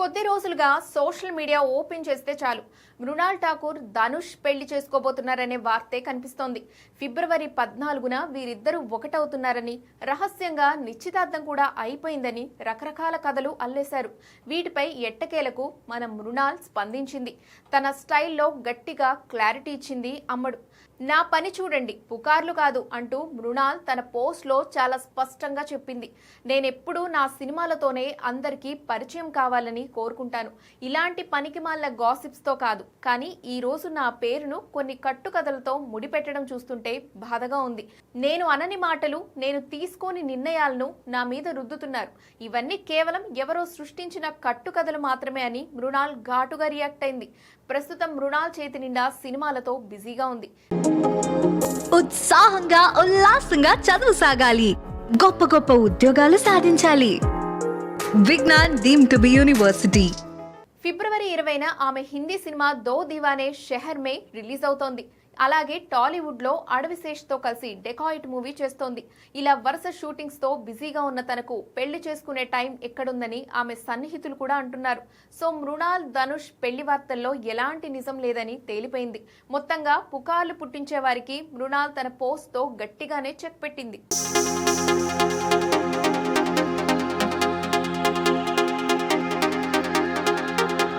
కొద్ది రోజులుగా social media open చేస్తే చాలు మృణాల్ ఠాకూర్ ధనుష్ పెళ్లి చేసుకోబోతున్నారనే వార్తే కనిపిస్తోంది. ఫిబ్రవరి 14న వీరిద్దరూ ఒకటవుతున్నారని, రహస్యంగా నిశ్చితార్థం కూడా అయిపోయిందని రకరకాల కథలు అల్లేశారు. వీటిపై ఎట్టకేలకు మన మృణాల్ స్పందించింది. తన స్టైల్లో గట్టిగా క్లారిటీ ఇచ్చింది అమ్మడు. నా పని చూడండి, పుకార్లు కాదు అంటూ మృణాల్ తన పోస్ట్లో చాలా స్పష్టంగా చెప్పింది. నేనెప్పుడూ నా సినిమాలతోనే అందరికీ పరిచయం కావాలని కోరుకుంటాను, ఇలాంటి పనికిమాలిన గాసిప్స్తో కాదు. కానీ ఈ రోజు నా పేరును కొన్ని కట్టుకథలతో ముడిపెట్టడం చూస్తుంటే బాధగా ఉంది. నేను అనని మాటలు, నేను తీసుకోని నిర్ణయాలను నా మీద రుద్దుతున్నారు. ఇవన్నీ కేవలం ఎవరో సృష్టించిన కట్టుకథలు మాత్రమే అని మృణాల్ ఘాటుగా రియాక్ట్ అయింది. ప్రస్తుతం మృణాల్ చేతి నిండా సినిమాలతో బిజీగా ఉంది. ఉత్సాహంగా ఉల్లాసంగా చదువు సాగాలి, గొప్ప గొప్ప ఉద్యోగాలు సాధించాలి. Vignan deemed to be university. February 20న ఆమె హిందీ సినిమా దో దీవానే షెహర్ మే రిలీజ్ అవుతోంది. అలాగే టాలీవుడ్ లో అడవిశేష్ తో కలిసి డెకాయిట్ మూవీ చేస్తోంది. ఇలా వరుస షూటింగ్స్ తో బిజీగా ఉన్న తనకు పెళ్లి చేసుకునే టైం ఎక్కడుందని ఆమె సన్నిహితులు కూడా అంటున్నారు. సో మృణాల్ ధనుష్ పెళ్లి వార్తల్లో ఎలాంటి నిజం లేదని తేలిపోయింది. మొత్తంగా పుకార్లు పుట్టించే వారికి మృణాల్ తన పోస్ట్ తో గట్టిగానే చెక్ పెట్టింది.